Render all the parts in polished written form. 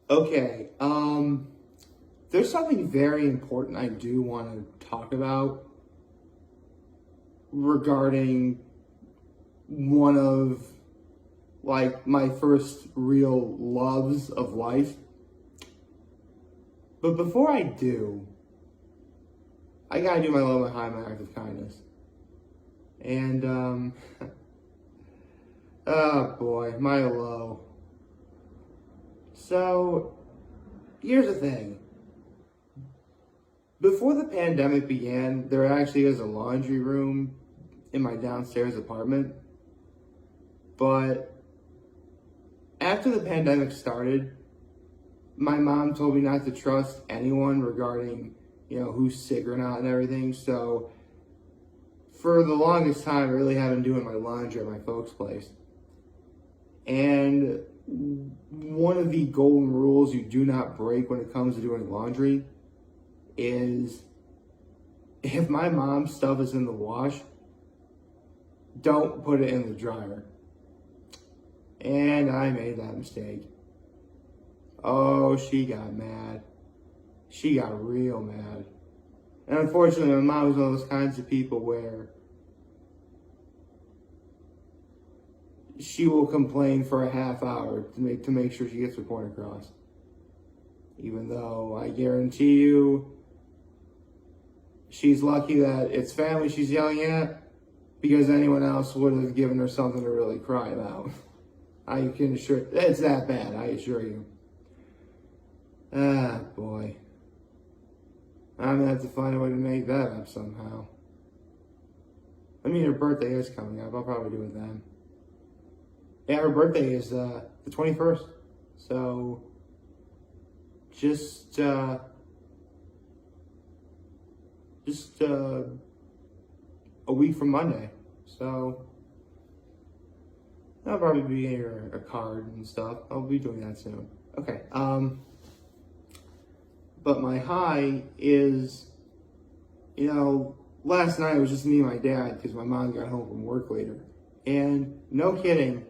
Okay, there's something very important I do want to talk about regarding one of my first real loves of life. But before I do, I gotta do my low, my high, my act of kindness. And oh boy, my low. So here's the thing. Before the pandemic began, there actually is a laundry room in my downstairs apartment. But after the pandemic started, my mom told me not to trust anyone regarding, who's sick or not and everything. So for the longest time, I really have been doing my laundry at my folks' place. And one of the golden rules you do not break when it comes to doing laundry is if my mom's stuff is in the wash, don't put it in the dryer. And I made that mistake. Oh, she got mad. She got real mad. And unfortunately, my mom was one of those kinds of people where she will complain for a half hour to make sure she gets her point across. Even though I guarantee you, she's lucky that it's family she's yelling at, because anyone else would have given her something to really cry about. I can assure, it's that bad, I assure you. Ah, boy. I'm gonna have to find a way to make that up somehow. I mean, her birthday is coming up. I'll probably do it then. Yeah, her birthday is the 21st. So, just a week from Monday. So, I'll probably be getting her a card and stuff. I'll be doing that soon. Okay. But my high is, last night it was just me and my dad because my mom got home from work later. And no kidding,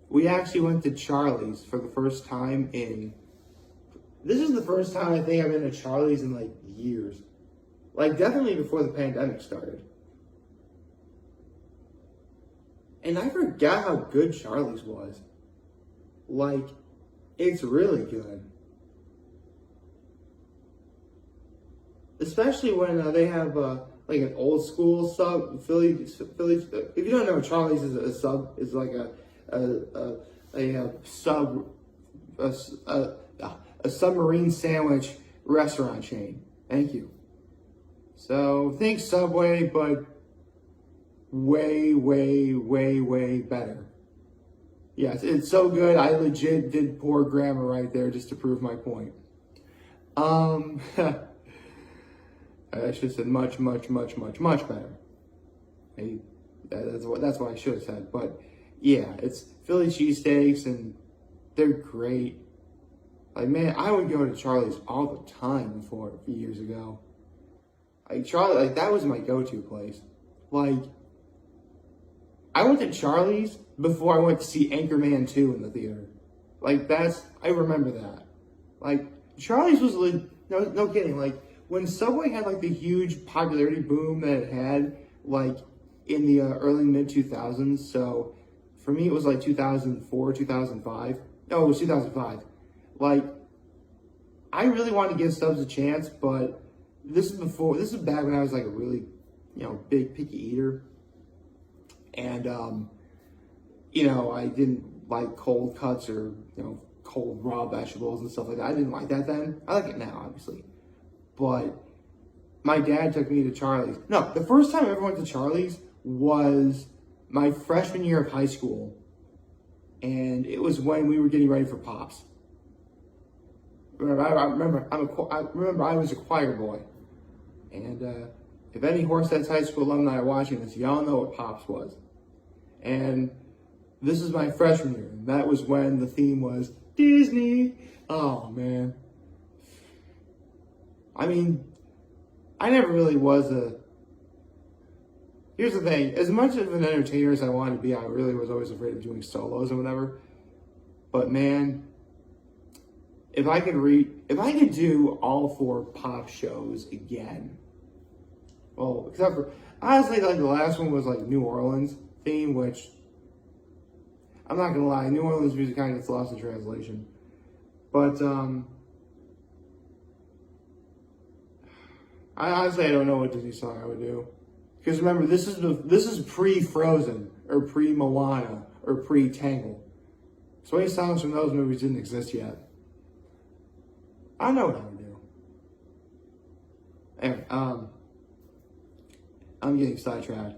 we actually went to Charlie's for the first time this is the first time I think I've been to Charlie's in years. Definitely before the pandemic started. And I forgot how good Charlie's was. It's really good. Especially when they have an old school sub Philly. If you don't know, Charlie's is a sub. Is like a submarine sandwich restaurant chain. Thank you. So think Subway, but way, way, way, way better. Yes, it's so good. I legit did poor grammar right there just to prove my point. I should have said much, much, much, much, much better. That's what I should have said. But yeah, it's Philly cheesesteaks and they're great. Man, I would go to Charlie's all the time before a few years ago. Charlie, that was my go-to place. I went to Charlie's before I went to see Anchorman 2 in the theater. I remember that. Charlie's was no kidding. When Subway had the huge popularity boom that it had in the early mid 2000s. So for me it was 2004, 2005. No, it was 2005. I really wanted to give subs a chance, but this is back when I was a really, big picky eater. And I didn't like cold cuts or, cold raw vegetables and stuff like that. I didn't like that then. I like it now, obviously. But my dad took me to Charlie's. No, the first time I ever went to Charlie's was my freshman year of high school. And it was when we were getting ready for Pops. I remember I was a choir boy. And if any Horseheads High School alumni are watching this, y'all know what Pops was. And this is my freshman year. And that was when the theme was Disney. Oh, man. I mean, I never really was Here's the thing. As much of an entertainer as I wanted to be, I really was always afraid of doing solos or whatever. But man, if I could do all 4 pop shows again, well, except for, honestly, like the last one was like New Orleans theme, which, I'm not gonna lie, New Orleans music kind of gets lost in translation. But, I honestly don't know what Disney song I would do. Because remember, this is pre-Frozen, or pre-Moana, or pre-Tangled. So any songs from those movies didn't exist yet. I know what I would do. Anyway, I'm getting sidetracked.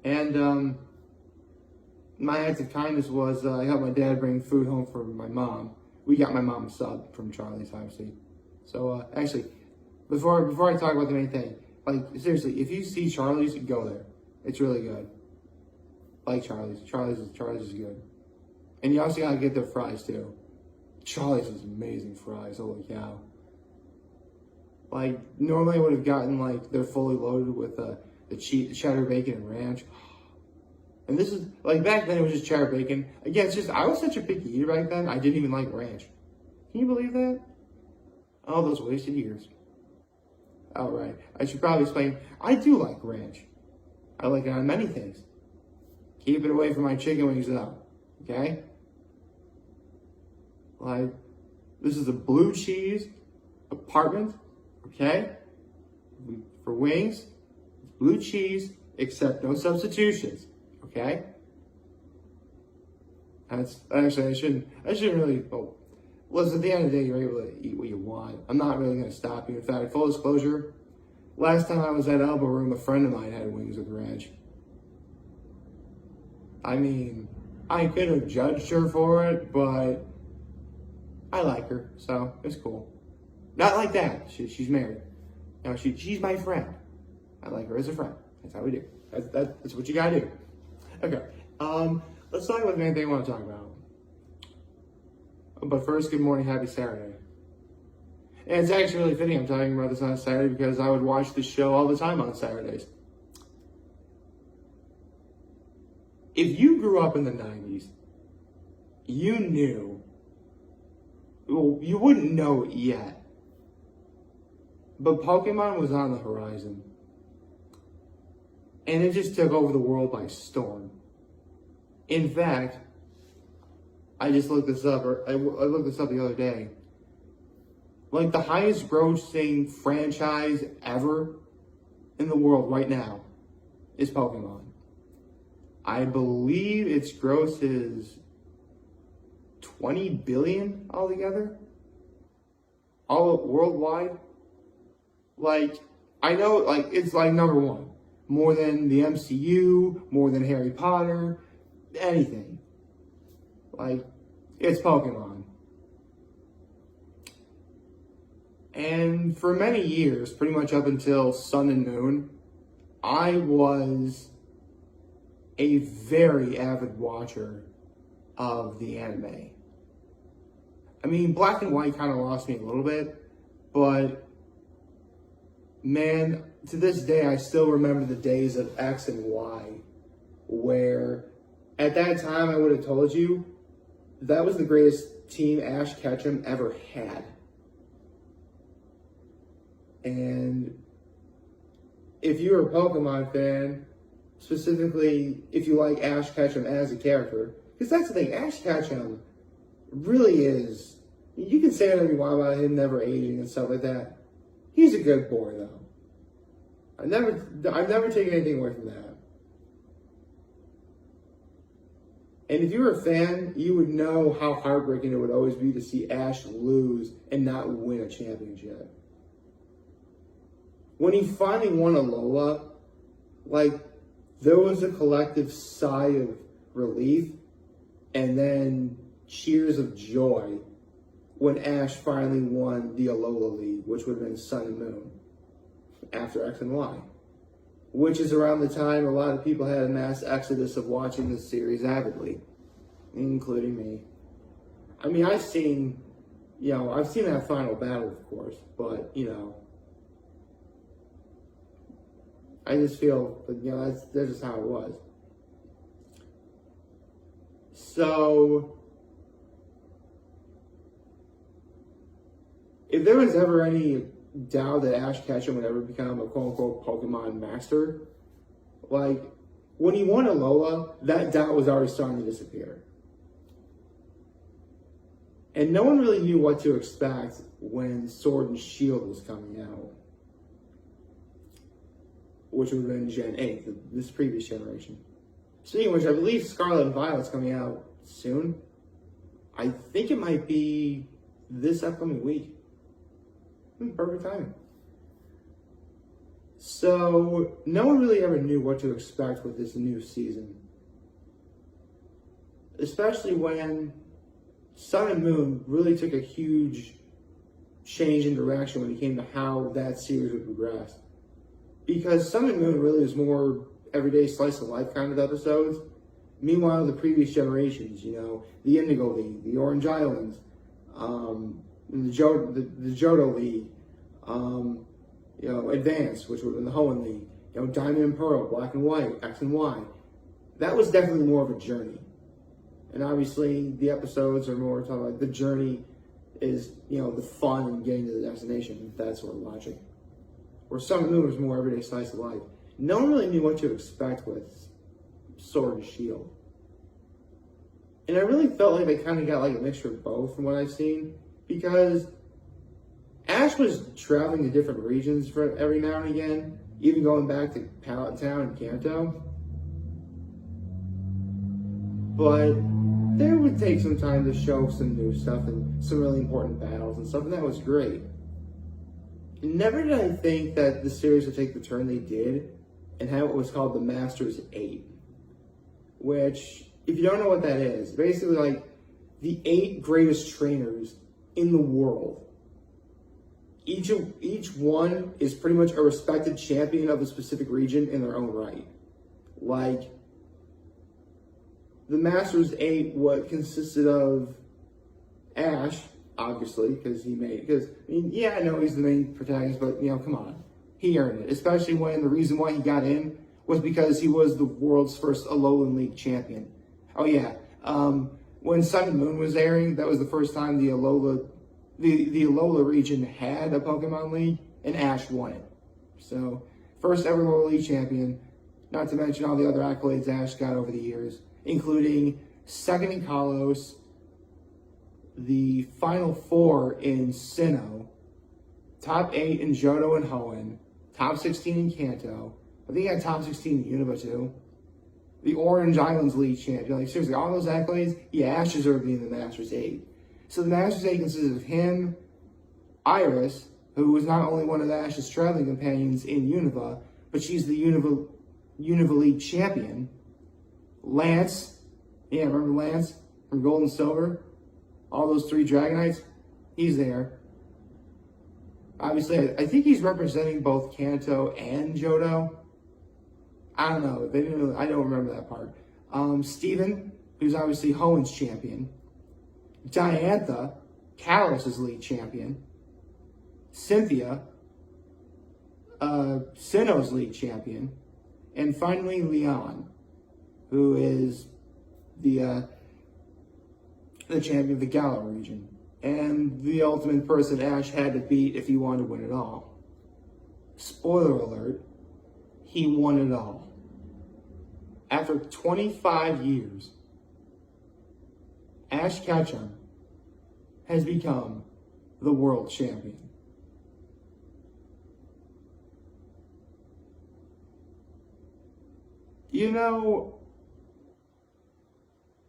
And my act of kindness was I helped my dad bring food home for my mom. We got my mom a sub from Charlie's, obviously. So actually, before I talk about the main thing, like seriously, if you see Charlie's, go there. It's really good. Like Charlie's. Charlie's is good. And you also gotta get their fries too. Charlie's is amazing fries. Holy cow! Like normally I would have gotten like they're fully loaded with the cheddar bacon and ranch. And this is like back then it was just cheddar bacon. Again, it's just I was such a picky eater back then. I didn't even like ranch. Can you believe that? All those wasted years. All right, I should probably explain. I do like ranch. I like it on many things. Keep it away from my chicken wings though. Okay. Like, this is a blue cheese apartment, okay? For wings, blue cheese, except no substitutions, okay? That's actually I shouldn't really. Well, listen, at the end of the day, you're able to eat what you want. I'm not really going to stop you. In fact, full disclosure, last time I was at Elbow Room, a friend of mine had wings with ranch. I mean, I could have judged her for it, but I like her, so it's cool. Not like that. She's married. No, she's my friend. I like her as a friend. That's how we do. That's what you gotta do. Okay. Let's talk about the main thing I want to talk about. But first, good morning, happy Saturday. And it's actually really fitting I'm talking about this on Saturday because I would watch this show all the time on Saturdays. If you grew up in the 90s, you knew. Well, you wouldn't know it yet, but Pokemon was on the horizon, and it just took over the world by storm. In fact, I just looked this up, I looked this up the other day. Like the highest grossing franchise ever in the world right now is Pokemon. I believe its gross is 20 billion altogether, all worldwide. Like, I know, like, it's like number 1, more than the MCU, more than Harry Potter, anything. Like, it's Pokemon. And for many years, pretty much up until Sun and Moon, I was a very avid watcher of the anime. I mean, Black and White kind of lost me a little bit, but man, to this day, I still remember the days of X and Y, where at that time I would have told you that was the greatest team Ash Ketchum ever had. And if you're a Pokemon fan, specifically if you like Ash Ketchum as a character, because that's the thing, Ash Ketchum really is, you can say whatever you want about him never aging and stuff like that. He's a good boy though. I've never taken anything away from that. And if you were a fan, you would know how heartbreaking it would always be to see Ash lose and not win a championship. When he finally won Alola, like, there was a collective sigh of relief and then cheers of joy when Ash finally won the Alola League, which would have been Sun and Moon, after X and Y. Which is around the time a lot of people had a mass exodus of watching this series avidly, including me. I mean, I've seen that final battle, of course, but, I just feel that, that's just how it was. So, if there was ever any doubt that Ash Ketchum would ever become a quote-unquote Pokemon master, like, when he won Alola, that doubt was already starting to disappear. And no one really knew what to expect when Sword and Shield was coming out, which would have been Gen 8, this previous generation. Speaking of which, I believe Scarlet and Violet's coming out soon. I think it might be this upcoming week. Perfect timing. So, no one really ever knew what to expect with this new season. Especially when Sun and Moon really took a huge change in direction when it came to how that series would progress. Because Sun and Moon really was more everyday slice of life kind of episodes. Meanwhile, the previous generations, the Indigo League, the Orange Islands, the Johto League, Advance, which would have been the Hoenn League, Diamond and Pearl, Black and White, X and Y. That was definitely more of a journey. And obviously, the episodes are more talking about the journey is, the fun and getting to the destination, that sort of logic. Where Sun and Moon was more everyday slice of life. No one really knew what to expect with Sword and Shield. And I really felt like they kind of got like a mixture of both from what I've seen. Because Ash was traveling to different regions for every now and again, even going back to Pallet Town and Kanto. But there would take some time to show some new stuff and some really important battles and stuff, and that was great. Never did I think that the series would take the turn they did and have what was called the Masters 8. Which, if you don't know what that is, basically like the 8 greatest trainers in the world. Each one is pretty much a respected champion of a specific region in their own right. Like, the Masters 8, what consisted of Ash, obviously, because I know he's the main protagonist, but, come on. He earned it, especially when the reason why he got in was because he was the world's first Alolan League champion. Oh, yeah. When Sun and Moon was airing, that was the first time the Alola region had a Pokemon League, and Ash won it. So, first ever Alola League champion, not to mention all the other accolades Ash got over the years, including second in Kalos, the Final 4 in Sinnoh, top 8 in Johto and Hoenn, top 16 in Kanto. I think he had top 16 in Unova too. The Orange Islands League champion. Like, seriously, all those accolades, Ash deserved being the Masters 8. So the Masters 8 consisted of him, Iris, who was not only one of Ash's traveling companions in Unova, but she's the Unova League champion. Lance, remember Lance from Gold and Silver? All those 3 Dragonites, he's there. Obviously, I think he's representing both Kanto and Johto. I don't know. I don't remember that part. Steven, who's obviously Hoenn's champion. Diantha, Kalos' league champion. Cynthia, Sinnoh's league champion. And finally, Leon, who is the champion of the Galar region. And the ultimate person Ash had to beat if he wanted to win it all. Spoiler alert, he won it all. After 25 years, Ash Ketchum has become the world champion.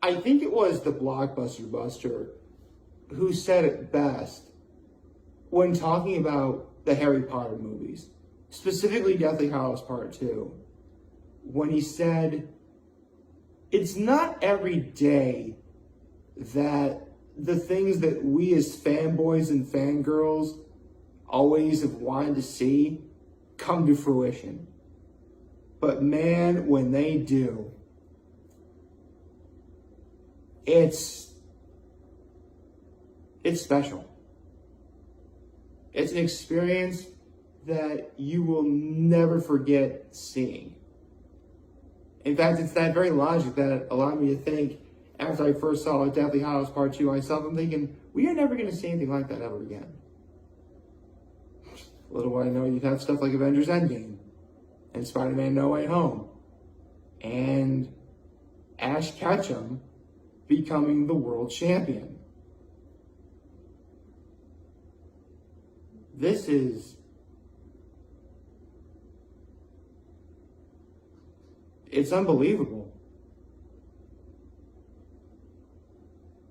I think it was the Blockbuster Buster who said it best when talking about the Harry Potter movies, specifically Deathly Hallows Part 2, when he said, it's not every day that the things that we as fanboys and fangirls always have wanted to see come to fruition. But man, when they do, it's special. It's an experience that you will never forget seeing. In fact, it's that very logic that allowed me to think, after I first saw Deathly Hallows Part 2 myself, I'm thinking, we are never going to see anything like that ever again. Little do I know you'd have stuff like Avengers Endgame and Spider-Man No Way Home and Ash Ketchum becoming the world champion. This is... it's unbelievable.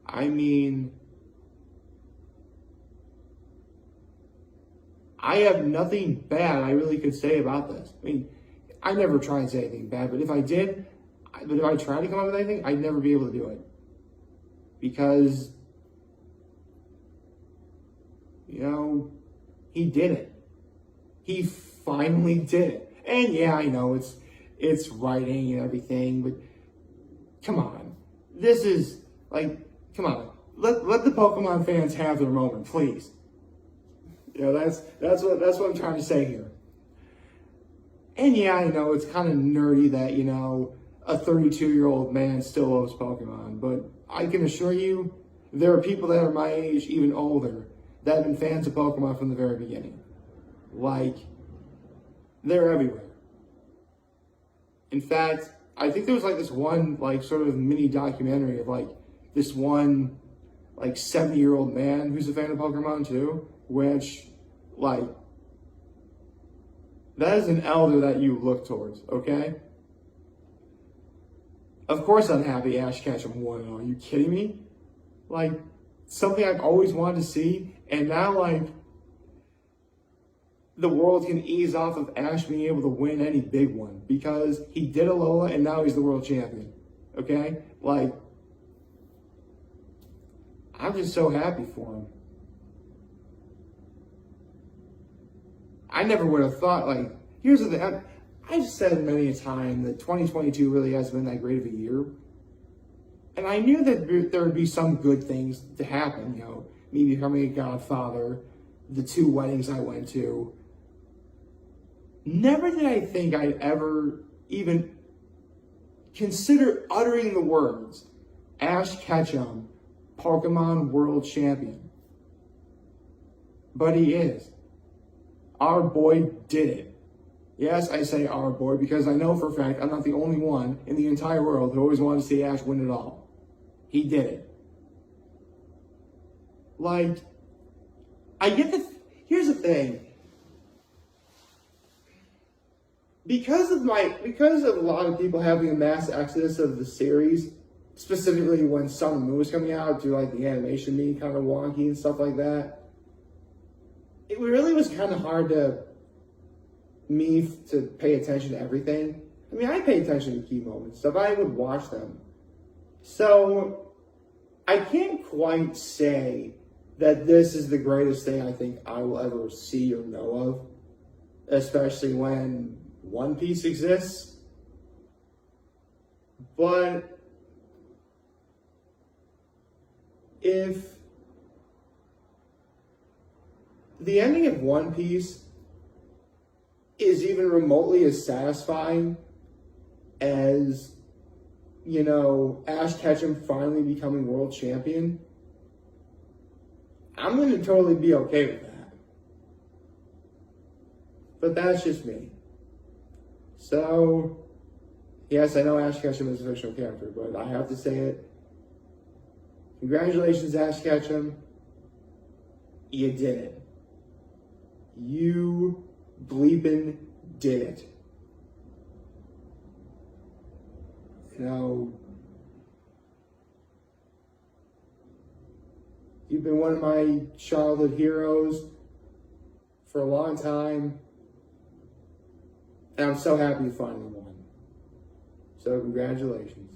I mean, I have nothing bad I really could say about this. I mean, I never try and say anything bad, but if I did, if I tried to come up with anything, I'd never be able to do it. Because, you know, he did it. He finally did it. And yeah, I know it's writing and everything, but come on. This is, like, come on. Let the Pokemon fans have their moment, please. You know, that's what I'm trying to say here. And yeah, I know it's kind of nerdy that, you know, a 32-year-old man still loves Pokemon, but I can assure you there are people that are my age, even older, that have been fans of Pokemon from the very beginning. Like, they're everywhere. In fact, I think there was like this one, like, sort of mini documentary of like this one, like, 70-year-old man who's a fan of Pokemon too, which, like, that is an elder that you look towards, okay? Of course I'm happy Ash Ketchum won. Are you kidding me? Like, something I've always wanted to see, and now, like, the world can ease off of Ash being able to win any big one because he did Alola and now he's the world champion, okay? Like, I'm just so happy for him. I never would have thought, like, here's the thing. I've said many a time that 2022 really hasn't been that great of a year. And I knew that there would be some good things to happen, you know, me becoming a godfather, the 2 weddings I went to. Never did I think I'd ever even consider uttering the words, Ash Ketchum, Pokemon World Champion. But he is. Our boy did it. Yes, I say our boy because I know for a fact I'm not the only one in the entire world who always wanted to see Ash win it all. He did it. Like, I get here's the thing. Because of a lot of people having a mass exodus of the series, specifically when Sun and Moon was coming out, to like the animation being kind of wonky and stuff like that, it really was kind of hard to pay attention to everything. I mean, I pay attention to key moments, stuff. I would watch them. So I can't quite say that this is the greatest thing I think I will ever see or know of, especially when One Piece exists. But if the ending of One Piece is even remotely as satisfying as, you know, Ash Ketchum finally becoming world champion, I'm going to totally be okay with that. But that's just me. So, yes, I know Ash Ketchum is a fictional character, but I have to say it. Congratulations, Ash Ketchum. You did it. You bleeping did it. You know, you've been one of my childhood heroes for a long time, and I'm so happy you finally won. So congratulations.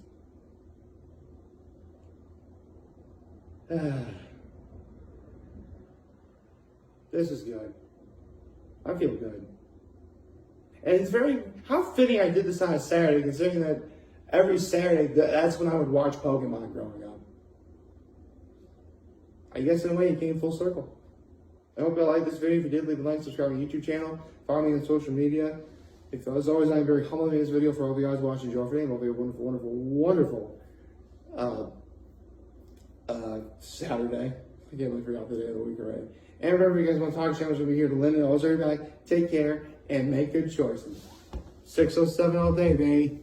This is good. I feel good. And it's how fitting I did this on a Saturday, considering that every Saturday, that's when I would watch Pokemon growing up. I guess in a way it came full circle. I hope you liked this video. If you did, leave a like, subscribe to my YouTube channel, follow me on social media. As always, I'm very humbled to make this video for all of you guys watching Joe today. Hope you have a wonderful, wonderful, wonderful Saturday. I can't believe I forgot the day of the week already. And remember, you guys want to talk channels, we'll be here to lend it. Also, everybody, take care and make good choices. 607 all day, baby.